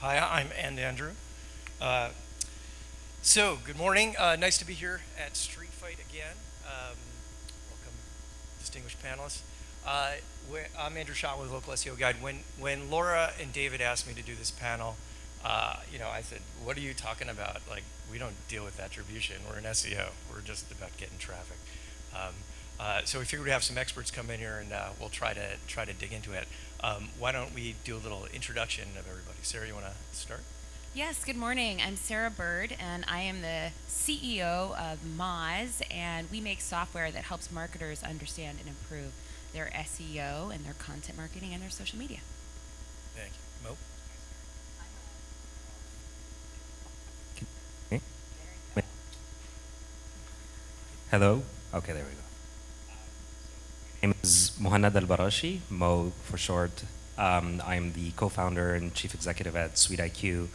Hi, I'm Andrew. Uh, good morning. Nice to be here at Street Fight again. Welcome, distinguished panelists. Uh, I'm Andrew Shotland with Local SEO Guide. When Laura and David asked me to do this panel, I said, "What are you talking about? Like, we don't deal with attribution. We're in SEO. We're just about getting traffic." Um, so we figured we'd have some experts come in here, and we'll try to dig into it. Why don't we do a little introduction of everybody? Sarah, you want to start? Yes, good morning. I'm Sarah Bird, and I am the CEO of Moz, and we make software that helps marketers understand and improve their SEO and their content marketing and their social media. Thank you. Mo? Okay. Hello. Okay, there we go. My name is Mohannad El-Barachi, Mo for short. I'm the co-founder and chief executive at SweetIQ.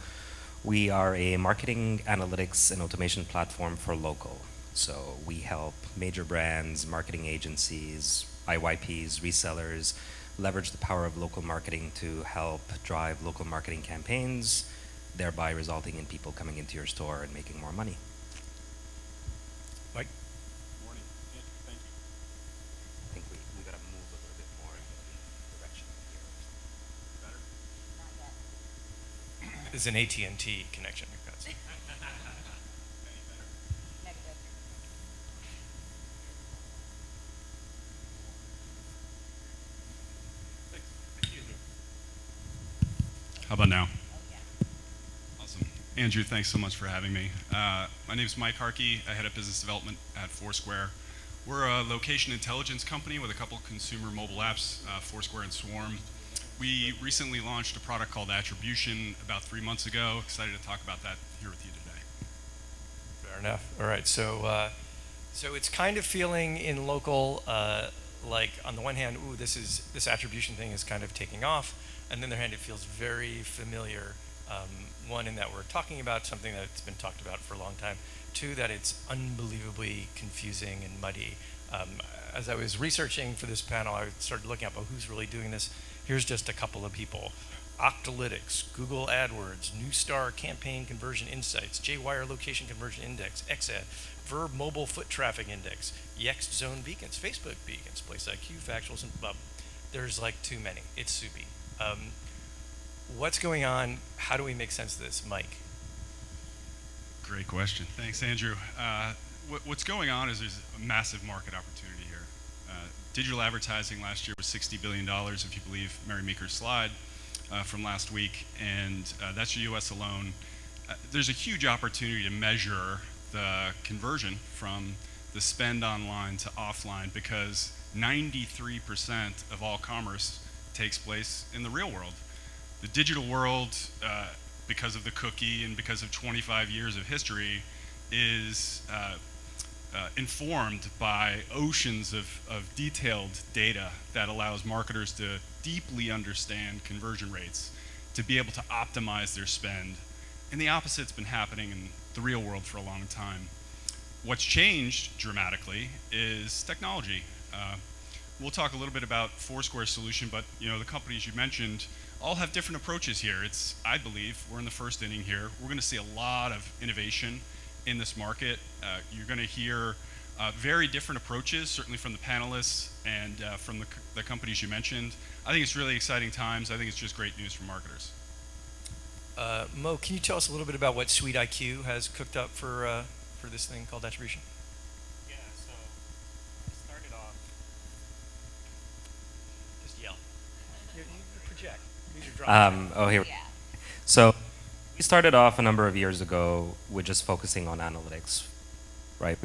We are a marketing analytics and automation platform for local. So we help major brands, marketing agencies, IYPs, resellers leverage the power of local marketing to help drive local marketing campaigns, thereby resulting in people coming into your store and making more money. Mike? Morning. Thank you. I think we got to move a little bit more in the direction here. Better? This is an AT&T connection we've got. Any better? Negative. Thank you. How about now? Awesome. Andrew, thanks so much for having me. My name is Mike Harkey. I head up business development at Foursquare. We're a location intelligence company with a couple consumer mobile apps, Foursquare and Swarm. We recently launched a product called Attribution about 3 months ago. Excited to talk about that here with you today. Fair enough. All right. So it's kind of feeling in local, like on the one hand, ooh, this attribution thing is kind of taking off, and then the other hand, it feels very familiar. One, in that we're talking about something that's been talked about for a long time. Two, that it's unbelievably confusing and muddy. As I was researching for this panel, I started looking up, who's really doing this? Here's just a couple of people. Octalytics, Google AdWords, Newstar Campaign Conversion Insights, JWire Location Conversion Index, XAD, Verb Mobile Foot Traffic Index, Yext Zone Beacons, Facebook Beacons, PlaceIQ, Factuals, and there's like too many. It's soupy. What's going on? How do we make sense of this, Mike? Great question. Thanks, Andrew. What's going on is there's a massive market opportunity here. Digital advertising last year was $60 billion, if you believe Mary Meeker's slide from last week, and that's the US alone. There's a huge opportunity to measure the conversion from the spend online to offline because 93% of all commerce takes place in the real world. The digital world, because of the cookie and because of 25 years of history, is informed by oceans of detailed data that allows marketers to deeply understand conversion rates, to be able to optimize their spend. And the opposite's been happening in the real world for a long time. What's changed dramatically is technology. We'll talk a little bit about Foursquare's solution, but the companies you mentioned all have different approaches here. I believe, we're in the first inning here. We're going to see a lot of innovation in this market. You're going to hear very different approaches, certainly from the panelists and from the companies you mentioned. I think it's really exciting times. I think it's just great news for marketers. Mo, can you tell us a little bit about what SweetIQ has cooked up for this thing called attribution? Yeah, so I started off. Just yell. You project. Use your drum. Here. Yeah. So we started off a number of years ago with just focusing on analytics, right?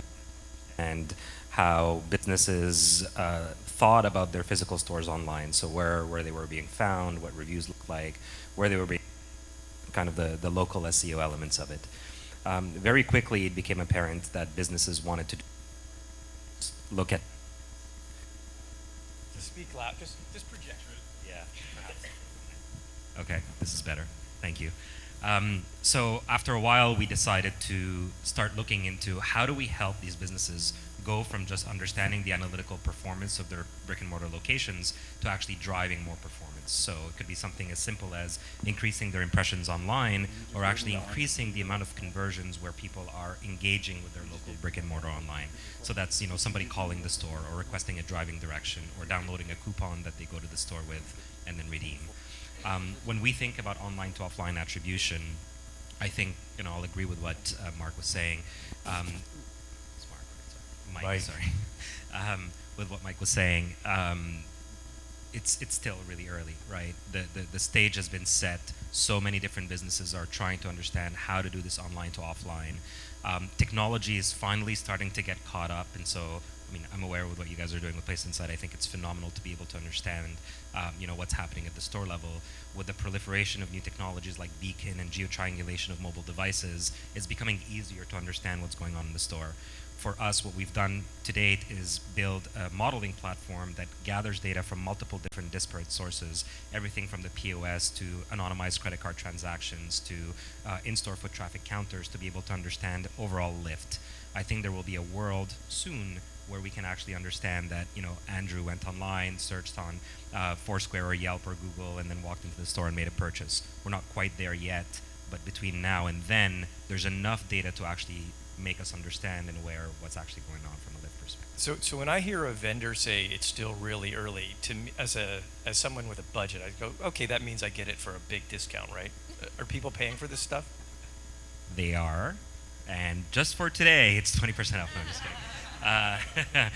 And how businesses thought about their physical stores online. So where they were being found, what reviews looked like, where they were being, kind of the local SEO elements of it. Very quickly, it became apparent that businesses wanted to look at. Just speak loud. Just project. Yeah. Okay, this is better. Thank you. So after a while, we decided to start looking into how do we help these businesses go from just understanding the analytical performance of their brick and mortar locations to actually driving more performance. So it could be something as simple as increasing their impressions online, or actually increasing the amount of conversions where people are engaging with their local brick and mortar online. So that's, you know, somebody calling the store or requesting a driving direction or downloading a coupon that they go to the store with and then redeem. When we think about online to offline attribution, I think, you know, I'll agree with what Mark was saying. Mike, sorry. With what Mike was saying, it's still really early, right? The stage has been set. So many different businesses are trying to understand how to do this online to offline. Technology is finally starting to get caught up, and so, I mean, I'm aware with what you guys are doing with Place Insight. I think it's phenomenal to be able to understand, you know, what's happening at the store level. With the proliferation of new technologies like beacon and geotriangulation of mobile devices, it's becoming easier to understand what's going on in the store. For us, what we've done to date is build a modeling platform that gathers data from multiple different disparate sources, everything from the POS to anonymized credit card transactions to in-store foot traffic counters, to be able to understand overall lift. I think there will be a world soon where we can actually understand that, you know, Andrew went online, searched on Foursquare or Yelp or Google, and then walked into the store and made a purchase. We're not quite there yet, but between now and then, there's enough data to actually make us understand and aware of what's actually going on from a lift perspective. So when I hear a vendor say it's still really early, to me, as someone with a budget, I go, okay, that means I get it for a big discount, right? Are people paying for this stuff? They are, and just for today, it's 20% off. No, I'm just kidding.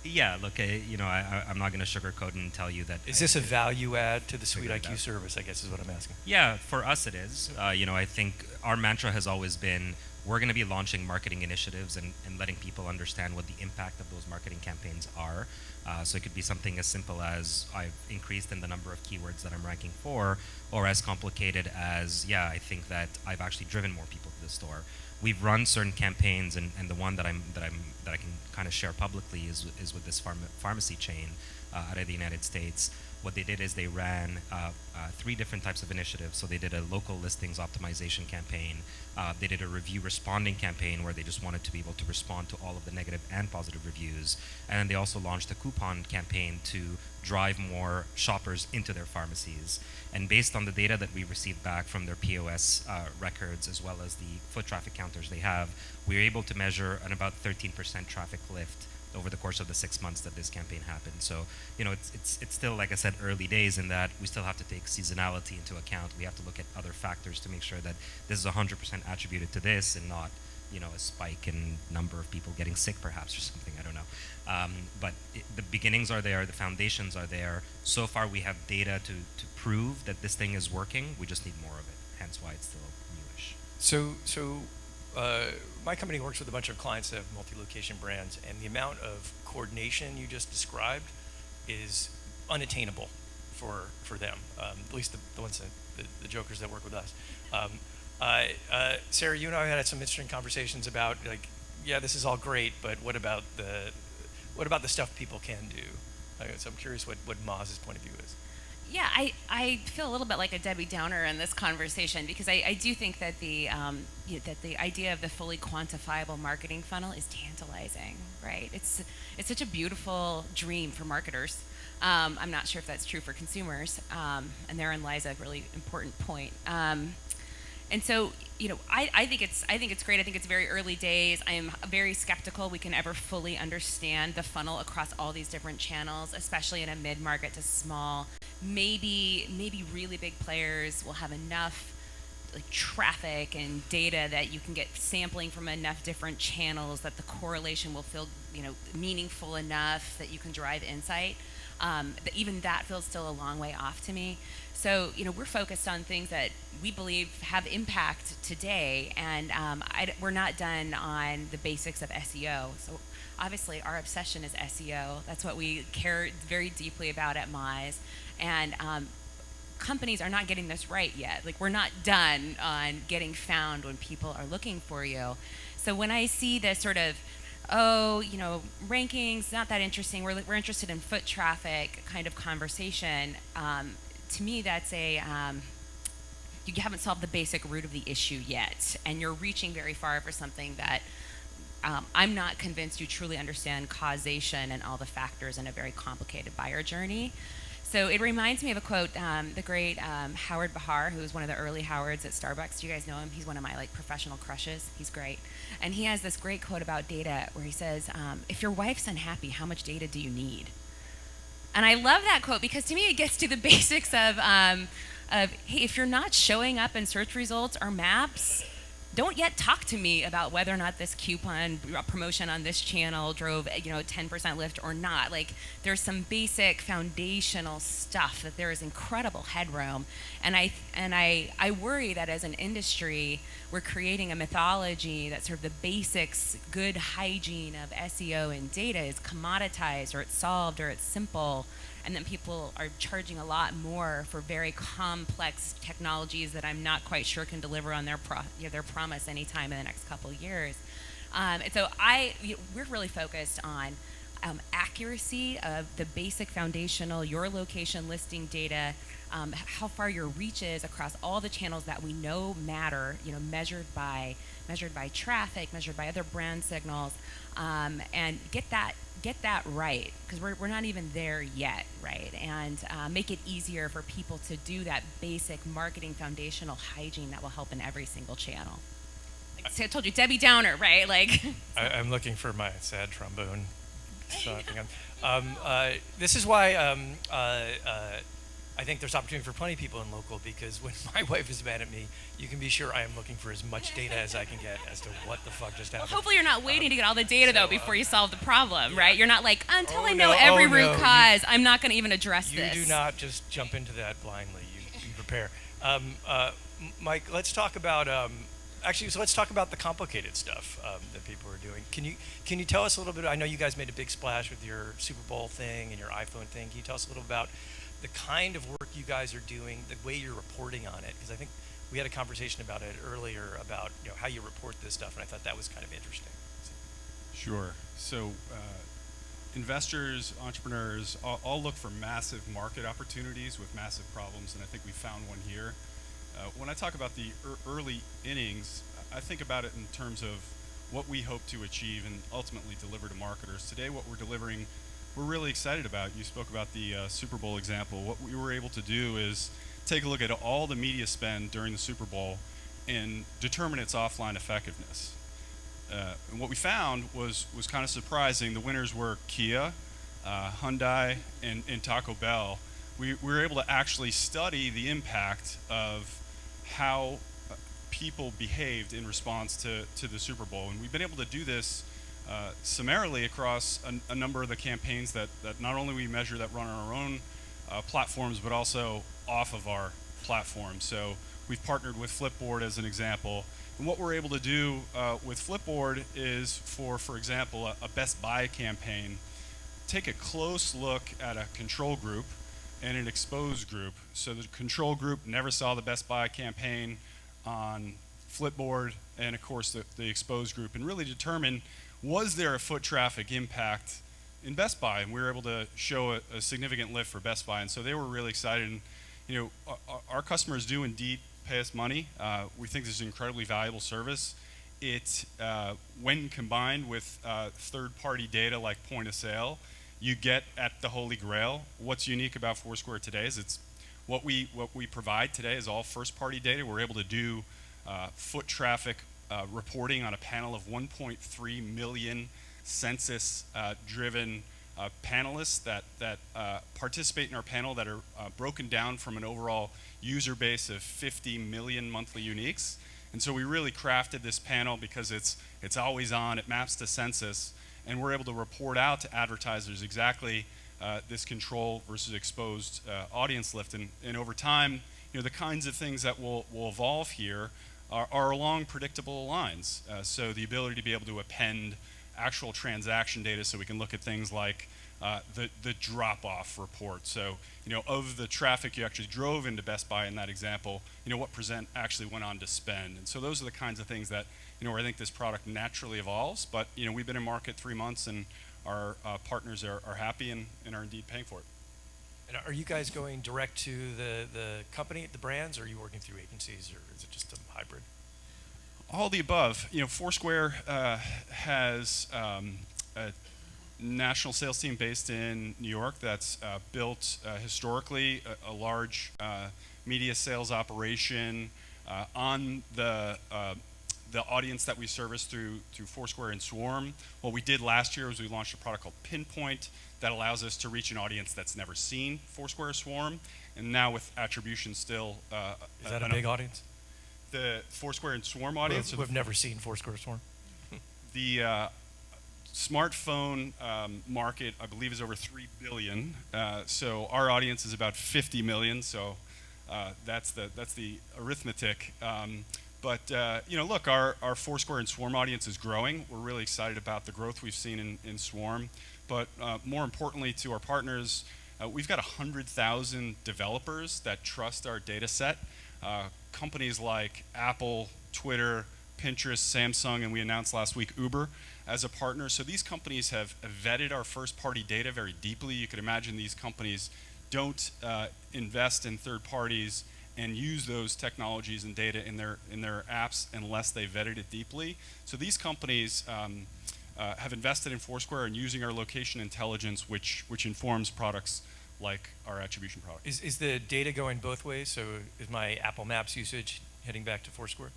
Yeah, look, you know, I'm not going to sugarcoat and tell you that. Is this a value add to the SweetIQ service, I guess is what I'm asking. Yeah, for us it is. You know, I think our mantra has always been, we're going to be launching marketing initiatives and letting people understand what the impact of those marketing campaigns are. So it could be something as simple as I've increased in the number of keywords that I'm ranking for, or as complicated as, yeah, I think that I've actually driven more people to the store. We've run certain campaigns, and the one that I can kind of share publicly is with this pharmacy chain out of the United States. What they did is they ran 3 different types of initiatives. So they did a local listings optimization campaign. They did a review responding campaign where they just wanted to be able to respond to all of the negative and positive reviews. And then they also launched a coupon campaign to drive more shoppers into their pharmacies. And based on the data that we received back from their POS records, as well as the foot traffic counters they have, we were able to measure an about 13% traffic lift over the course of the 6 months that this campaign happened. So, you know, it's still, like I said, early days in that we still have to take seasonality into account. We have to look at other factors to make sure that this is 100% attributed to this and not, you know, a spike in number of people getting sick perhaps or something, I don't know. But the beginnings are there, the foundations are there. So far we have data to prove that this thing is working. We just need more of it, hence why it's still newish. So my company works with a bunch of clients that have multi-location brands, and the amount of coordination you just described is unattainable for them, at least the ones that, the jokers that work with us. Sarah, you and I had some interesting conversations about, like, yeah, this is all great, but what about the stuff people can do? So I'm curious what Maz's point of view is. Yeah, I feel a little bit like a Debbie Downer in this conversation, because I do think that the idea of the fully quantifiable marketing funnel is tantalizing, right? It's such a beautiful dream for marketers. I'm not sure if that's true for consumers, and therein lies a really important point. And so, you know, I think it's great. I think it's very early days. I am very skeptical we can ever fully understand the funnel across all these different channels, especially in a mid-market to small. Maybe really big players will have enough like traffic and data that you can get sampling from enough different channels that the correlation will feel, you know, meaningful enough that you can derive insight. But even that feels still a long way off to me. So, you know, we're focused on things that we believe have impact today, and we're not done on the basics of SEO. So obviously our obsession is SEO. That's what we care very deeply about at Moz. And companies are not getting this right yet. Like, we're not done on getting found when people are looking for you. So when I see this sort of, oh, you know, rankings, not that interesting, we're interested in foot traffic kind of conversation, to me that's you haven't solved the basic root of the issue yet, and you're reaching very far for something that I'm not convinced you truly understand causation and all the factors in a very complicated buyer journey. So it reminds me of a quote, the great Howard Bahar, who was one of the early Howards at Starbucks. Do you guys know him? He's one of my professional crushes. He's great. And he has this great quote about data where he says, if your wife's unhappy, how much data do you need? And I love that quote because to me it gets to the basics of hey, if you're not showing up in search results or maps, don't yet talk to me about whether or not this coupon promotion on this channel drove 10% lift or not. There's some basic foundational stuff that there is incredible headroom, and I worry that as an industry we're creating a mythology that sort of the basics, good hygiene of SEO and data is commoditized, or it's solved, or it's simple. And then people are charging a lot more for very complex technologies that I'm not quite sure can deliver on their promise anytime in the next couple of years. And so we're really focused on accuracy of the basic foundational, your location listing data, how far your reach is across all the channels that we know matter, measured by traffic, measured by other brand signals, and get that right, because we're not even there yet, right? And make it easier for people to do that basic marketing foundational hygiene that will help in every single channel. I told you, Debbie Downer, right? I'm looking for my sad trombone. This is why I think there's opportunity for plenty of people in local, because when my wife is mad at me, you can be sure I am looking for as much data as I can get as to what the fuck just happened. Well, hopefully you're not waiting to get all the data, though, before you solve the problem, right? You're not until I know every root cause, I'm not going to even address this. You do not just jump into that blindly. You prepare. Mike, let's talk about let's talk about the complicated stuff that people are doing. Can you tell us a little bit? I know you guys made a big splash with your Super Bowl thing and your iPhone thing. Can you tell us a little about the kind of work you guys are doing, the way you're reporting on it? Because I think we had a conversation about it earlier about how you report this stuff, and I thought that was kind of interesting. Sure. So investors, entrepreneurs, all look for massive market opportunities with massive problems, and I think we found one here. When I talk about the early innings, I think about it in terms of what we hope to achieve and ultimately deliver to marketers. Today, what we're delivering, we're really excited about. You spoke about the Super Bowl example. What we were able to do is take a look at all the media spend during the Super Bowl and determine its offline effectiveness. And what we found was kind of surprising. The winners were Kia, Hyundai, and Taco Bell. We were able to actually study the impact of how people behaved in response to the Super Bowl. And we've been able to do this summarily across a number of the campaigns that not only we measure that run on our own platforms, but also off of our platform. So we've partnered with Flipboard as an example. And what we're able to do with Flipboard is, for example, a Best Buy campaign, take a close look at a control group and an exposed group. So the control group never saw the Best Buy campaign on Flipboard, and of course the exposed group, and really determine, was there a foot traffic impact in Best Buy? And we were able to show a significant lift for Best Buy, and so they were really excited. And our customers do indeed pay us money. We think this is an incredibly valuable service. It, when combined with third-party data like point of sale, you get at the holy grail. What's unique about Foursquare today is it's what we provide today is all first-party data. We're able to do foot traffic reporting on a panel of 1.3 million census-driven panelists that participate in our panel, that are broken down from an overall user base of 50 million monthly uniques. And so we really crafted this panel because it's always on, it maps to census, and we're able to report out to advertisers exactly this control versus exposed audience lift. And over time, the kinds of things that will evolve here are along predictable lines. So the ability to be able to append actual transaction data, so we can look at things like the drop-off report. So, of the traffic you actually drove into Best Buy in that example, what percent actually went on to spend. And so those are the kinds of things that, where I think this product naturally evolves. But, we've been in market 3 months, and our partners are happy and are indeed paying for it. And are you guys going direct to the company, the brands, or are you working through agencies, or is it just a hybrid? All the above. You know, Foursquare has a national sales team based in New York that's built historically a large media sales operation on the audience that we service through Foursquare and Swarm. What we did last year was we launched a product called Pinpoint that allows us to reach an audience that's never seen Foursquare or Swarm. And now with attribution still. Is that a big audience? The Foursquare and Swarm audience? We've never seen Foursquare or Swarm. The smartphone market, I believe, is over 3 billion. So our audience is about 50 million. So that's the arithmetic. But you know, look, our Foursquare and Swarm audience is growing. We're really excited about the growth we've seen in Swarm. But more importantly to our partners, we've got 100,000 developers that trust our data set. Companies like Apple, Twitter, Pinterest, Samsung, and we announced last week Uber as a partner. So these companies have vetted our first-party data very deeply. You could imagine these companies don't invest in third parties and use those technologies and data in their apps unless they vetted it deeply. So these companies have invested in Foursquare and using our location intelligence, which informs products like our attribution product. Is the data going both ways? So is my Apple Maps usage heading back to Foursquare?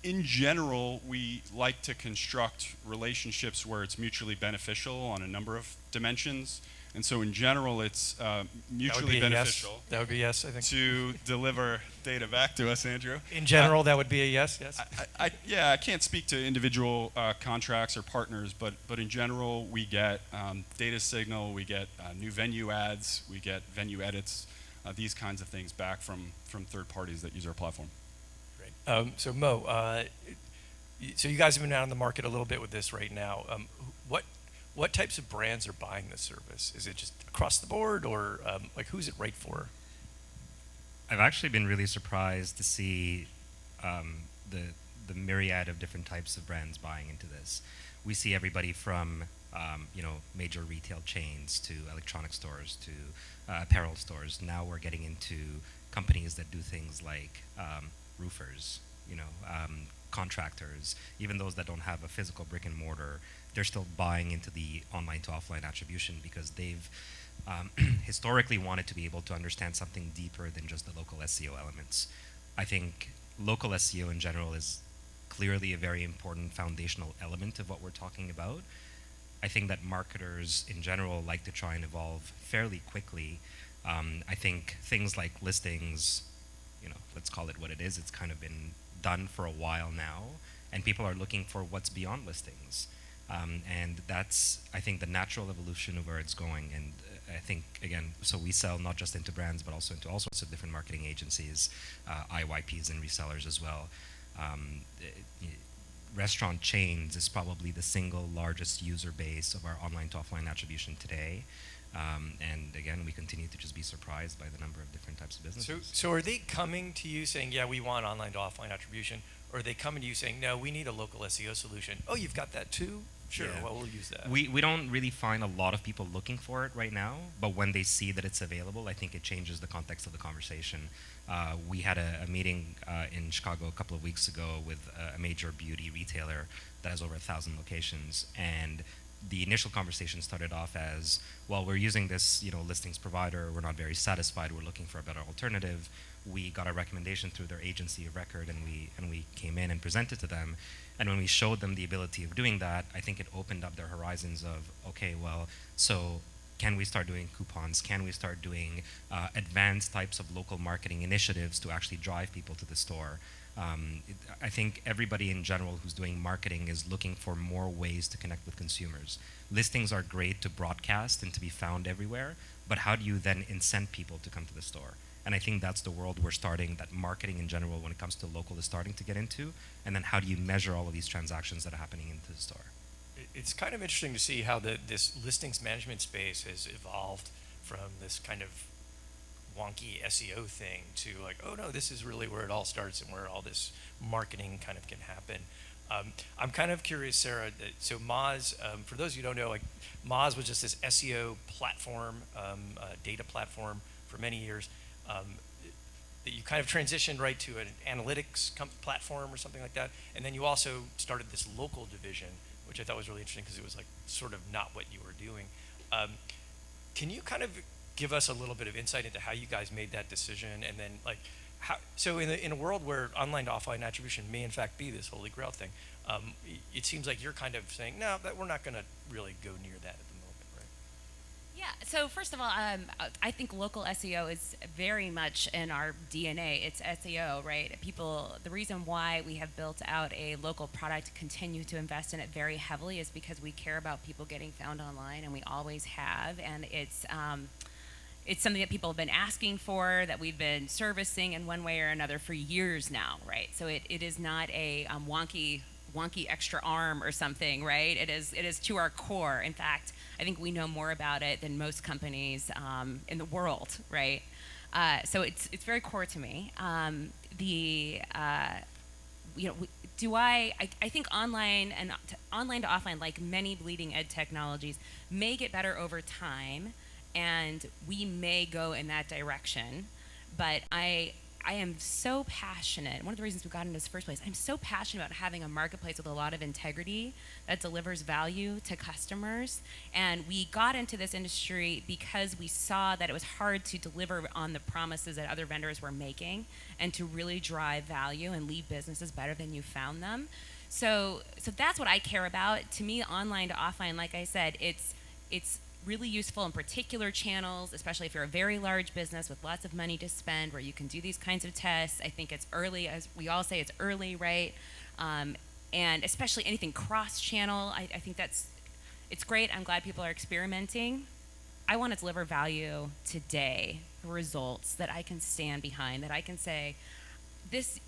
In general, we like to construct relationships where it's mutually beneficial on a number of dimensions. And so in general, it's mutually beneficial. Yes. That would be yes, I think. To deliver data back to us, Andrew. In general, that would be a yes, yes? I can't speak to individual contracts or partners, but in general, we get data signal, we get new venue ads, we get venue edits, these kinds of things back from third parties that use our platform. Great. So Mo, so you guys have been out in the market a little bit with this right now. What types of brands are buying this service? Is it just across the board, or like who's it right for? I've actually been really surprised to see the myriad of different types of brands buying into this. We see everybody from major retail chains to electronic stores to apparel stores. Now we're getting into companies that do things like roofers, contractors, even those that don't have a physical brick and mortar. They're still buying into the online to offline attribution because they've historically wanted to be able to understand something deeper than just the local SEO elements. I think local SEO in general is clearly a very important foundational element of what we're talking about. I think that marketers in general like to try and evolve fairly quickly. I think things like listings, let's call it what it is, it's kind of been done for a while now, and people are looking for what's beyond listings. And that's, I think, the natural evolution of where it's going. And I think, again, so we sell not just into brands, but also into all sorts of different marketing agencies, IYPs and resellers as well. Restaurant chains is probably the single largest user base of our online to offline attribution today. And again, we continue to just be surprised by the number of different types of businesses. So are they coming to you saying, yeah, we want online to offline attribution? Or are they coming to you saying, no, we need a local SEO solution? Oh, you've got that too? Sure, Yeah. well, we'll use that. We don't really find a lot of people looking for it right now, but when they see that it's available, I think it changes the context of the conversation. We had a meeting in Chicago a couple of weeks ago with a major beauty retailer that has over 1,000 locations, and the initial conversation started off as, well, we're using this listings provider, we're not very satisfied, we're looking for a better alternative. We got a recommendation through their agency of record, and we came in and presented to them. And when we showed them the ability of doing that, I think it opened up their horizons of, okay, well, so can we start doing coupons? Can we start doing advanced types of local marketing initiatives to actually drive people to the store? I think everybody in general who's doing marketing is looking for more ways to connect with consumers. Listings are great to broadcast and to be found everywhere, but how do you then incent people to come to the store? And I think that's the world we're starting, that marketing in general when it comes to local is starting to get into. And then how do you measure all of these transactions that are happening into the store? It's kind of interesting to see how this listings management space has evolved from this kind of wonky SEO thing to like, oh no, this is really where it all starts and where all this marketing kind of can happen. I'm kind of curious, Sarah, so Moz, for those of you who don't know, like Moz was just this SEO platform, data platform for many years. that you kind of transitioned right to an analytics platform or something like that, and then you also started this local division, which I thought was really interesting because it was like sort of not what you were doing. Can you kind of give us a little bit of insight into how you guys made that decision, and then like how? So in a world where online to offline attribution may in fact be this holy grail thing, it seems like you're kind of saying no, that we're not going to really go near that at the moment, right? Yeah, so first of all, I think local SEO is very much in our DNA. It's SEO, right? The reason why we have built out a local product, continue to invest in it very heavily, is because we care about people getting found online, and we always have. And it's something that people have been asking for, that we've been servicing in one way or another for years now, right? So it is not a wonky extra arm or something, right? It is to our core. In fact, I think we know more about it than most companies in the world, right? So it's very core to me. I think online to offline, like many bleeding edge technologies, may get better over time, and we may go in that direction. But I am so passionate. One of the reasons we got into this first place, I'm so passionate about having a marketplace with a lot of integrity that delivers value to customers. And we got into this industry because we saw that it was hard to deliver on the promises that other vendors were making, and to really drive value and leave businesses better than you found them. So that's what I care about. To me, online to offline, like I said, it's really useful in particular channels, especially if you're a very large business with lots of money to spend, where you can do these kinds of tests. I think it's early, as we all say, it's early, right? And especially anything cross-channel, I think it's great. I'm glad people are experimenting. I want to deliver value today, results that I can stand behind, that I can say, this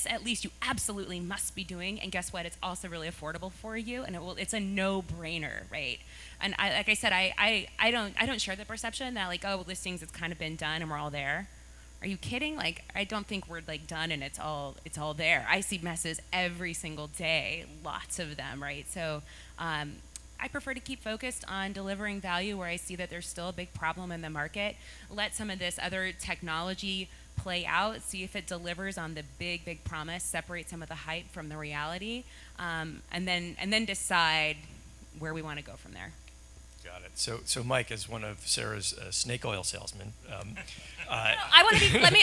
at least you absolutely must be doing, and guess what? It's also really affordable for you, and it's a no-brainer, right? And like I said, I don't share the perception that like, oh, listings, it's kind of been done and we're all there. Are you kidding? Like, I don't think we're like done and it's all there. I see messes every single day, lots of them, right? So I prefer to keep focused on delivering value where I see that there's still a big problem in the market. Let some of this other technology play out, see if it delivers on the big promise, separate some of the hype from the reality, and then decide where we want to go from there. Got it. So Mike, as one of Sarah's snake oil salesmen, I want to be. Let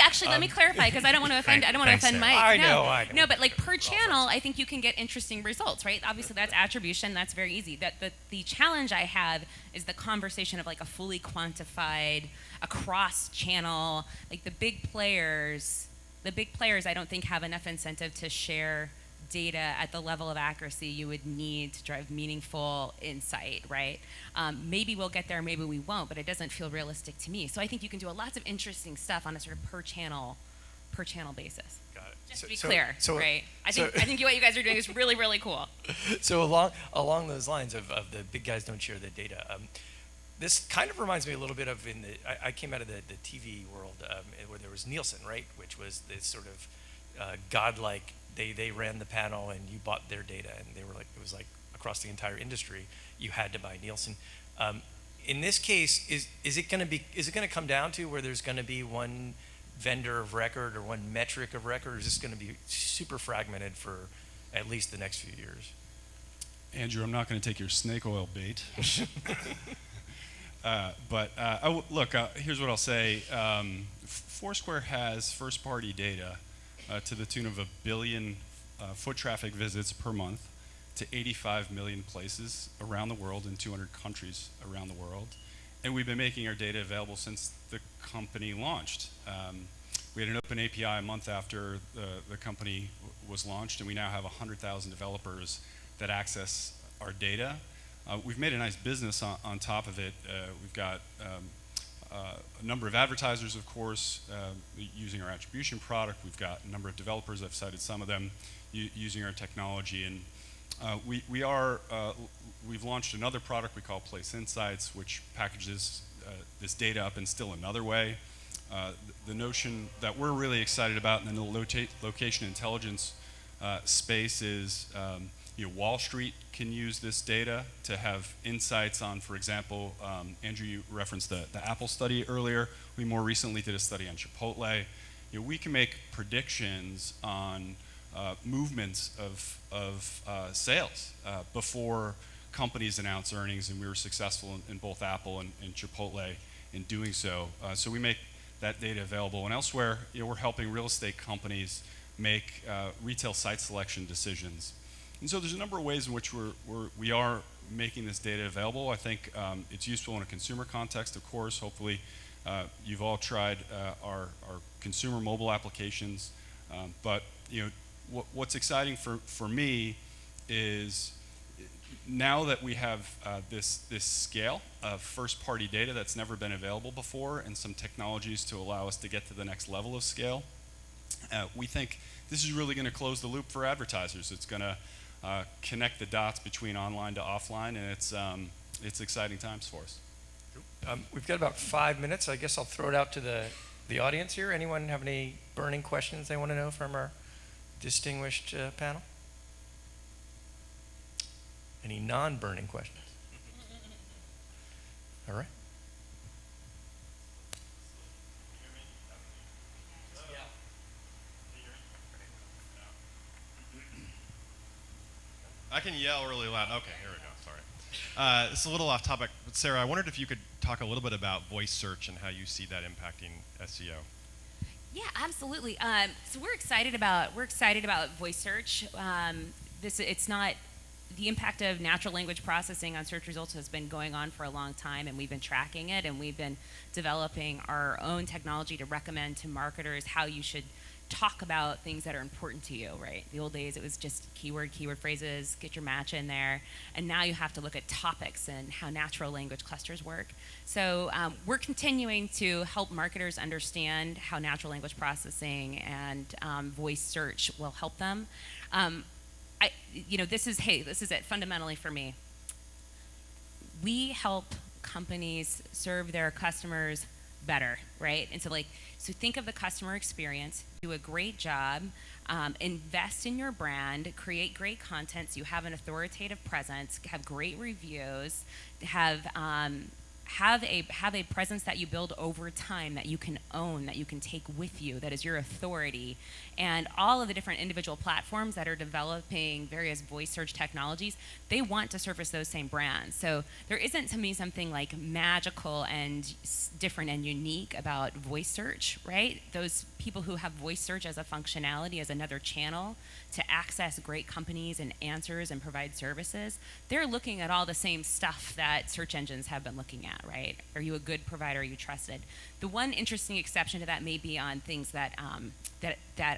me clarify, because I don't want to offend. I don't want to offend Mike. I know. No, but like per channel, I think you can get interesting results, right? Obviously, that's attribution. That's very easy. The challenge I have is the conversation of like a fully quantified, across channel, like the big players. The big players, I don't think, have enough incentive to share data at the level of accuracy you would need to drive meaningful insight, right? Maybe we'll get there, maybe we won't, but it doesn't feel realistic to me. So I think you can do lots of interesting stuff on a sort of per channel basis. Got it. Just to be clear, right? I think what you guys are doing is really, really cool. So along those lines of the big guys don't share the data, this kind of reminds me a little bit of I came out of the TV world where there was Nielsen, right? Which was this sort of godlike. They ran the panel and you bought their data, and they were like, it was like across the entire industry you had to buy Nielsen. In this case, is it going to come down to where there's going to be one vendor of record or one metric of record, or is this going to be super fragmented for at least the next few years? Andrew, I'm not going to take your snake oil bait. Look, here's what I'll say. Foursquare has first-party data to the tune of 1 billion foot traffic visits per month to 85 million places around the world in 200 countries around the world. And we've been making our data available since the company launched. We had an open API a month after the company was launched, and we now have 100,000 developers that access our data. We've made a nice business on top of it. We've got a number of advertisers, of course, using our attribution product. We've got a number of developers, I've cited some of them, using our technology. And we've launched another product we call Place Insights, which packages this data up in still another way. The notion that we're really excited about in the location intelligence space is Wall Street can use this data to have insights on, for example, Andrew, you referenced the Apple study earlier. We more recently did a study on Chipotle. we can make predictions on movements of sales before companies announce earnings, and we were successful in both Apple and Chipotle in doing so. So we make that data available. And elsewhere, we're helping real estate companies make retail site selection decisions. And so there's a number of ways in which we are making this data available. I think it's useful in a consumer context, of course. Hopefully, you've all tried our consumer mobile applications. But what's exciting for me is now that we have this scale of first-party data that's never been available before, and some technologies to allow us to get to the next level of scale, we think this is really going to close the loop for advertisers. It's going to connect the dots between online to offline, and it's exciting times for us. We've got about 5 minutes. I guess I'll throw it out to the audience here. Anyone have any burning questions they want to know from our distinguished panel? Any non-burning questions? All right. I can yell really loud. Okay, here we go. Sorry. It's a little off topic, but Sarah, I wondered if you could talk a little bit about voice search and how you see that impacting SEO. Yeah, absolutely. So we're excited about voice search. It's not the impact of natural language processing on search results has been going on for a long time, and we've been tracking it, and we've been developing our own technology to recommend to marketers how you should talk about things that are important to you, right? The old days, it was just keyword phrases, get your match in there, and now you have to look at topics and how natural language clusters work. So we're continuing to help marketers understand how natural language processing and voice search will help them. This is it fundamentally for me. We help companies serve their customers better, right? And so think of the customer experience, do a great job, invest in your brand, create great content so you have an authoritative presence, have great reviews, have a presence that you build over time that you can own, that you can take with you, that is your authority. And all of the different individual platforms that are developing various voice search technologies, they want to surface those same brands. So there isn't, to me, something like magical and different and unique about voice search, right? Those people who have voice search as a functionality, as another channel to access great companies and answers and provide services, they're looking at all the same stuff that search engines have been looking at, right? Are you a good provider? Are you trusted? The one interesting exception to that may be on things that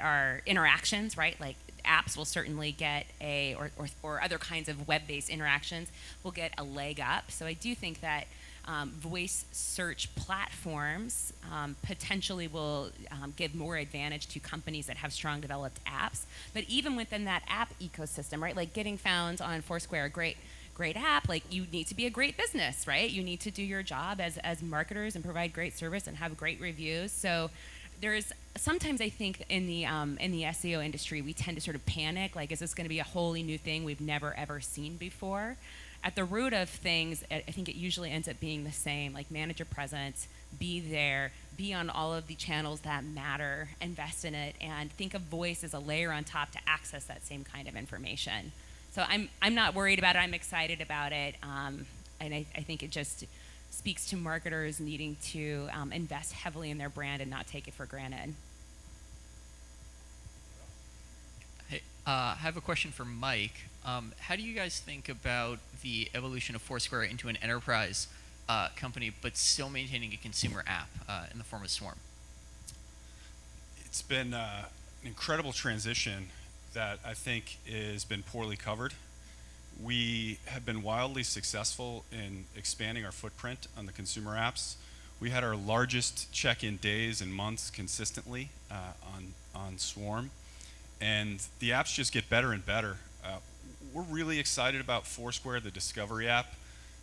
are interactions, right? Like apps will certainly get or other kinds of web-based interactions will get a leg up. So I do think that voice search platforms potentially will give more advantage to companies that have strong developed apps. But even within that app ecosystem, right? Like getting found on Foursquare, great app, like you need to be a great business, right? You need to do your job as marketers and provide great service and have great reviews. So there's sometimes I think in the SEO industry, we tend to sort of panic, like, is this going to be a wholly new thing we've never ever seen before? At the root of things, I think it usually ends up being the same, like manage your presence, be there, be on all of the channels that matter, invest in it, and think of voice as a layer on top to access that same kind of information. So I'm not worried about it, I'm excited about it, and I think it just speaks to marketers needing to invest heavily in their brand and not take it for granted. Hey, I have a question for Mike. How do you guys think about the evolution of Foursquare into an enterprise company, but still maintaining a consumer app in the form of Swarm? It's been an incredible transition that I think has been poorly covered. We have been wildly successful in expanding our footprint on the consumer apps. We had our largest check-in days and months consistently on Swarm, and the apps just get better and better. We're really excited about Foursquare, the discovery app,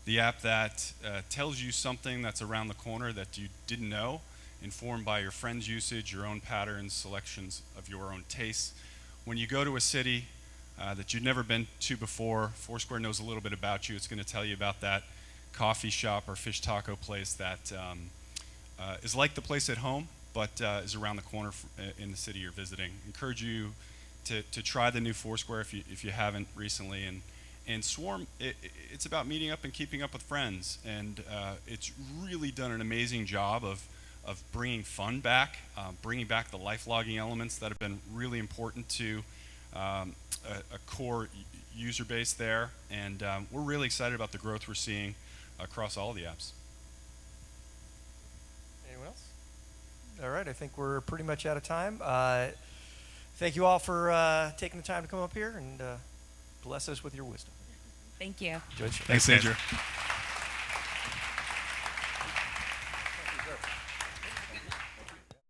the app that tells you something that's around the corner that you didn't know, informed by your friends' usage, your own patterns, selections of your own tastes. When you go to a city that you've never been to before, Foursquare knows a little bit about you. It's going to tell you about that coffee shop or fish taco place that is like the place at home, but is around the corner in the city you're visiting. Encourage you to try the new Foursquare if you haven't recently. And Swarm, it's about meeting up and keeping up with friends, and it's really done an amazing job of bringing fun back, bringing back the life logging elements that have been really important to a core user base there, and we're really excited about the growth we're seeing across all the apps. Anyone else? All right, I think we're pretty much out of time. Thank you all for taking the time to come up here and bless us with your wisdom. Thank you. George? Thanks, Adrian.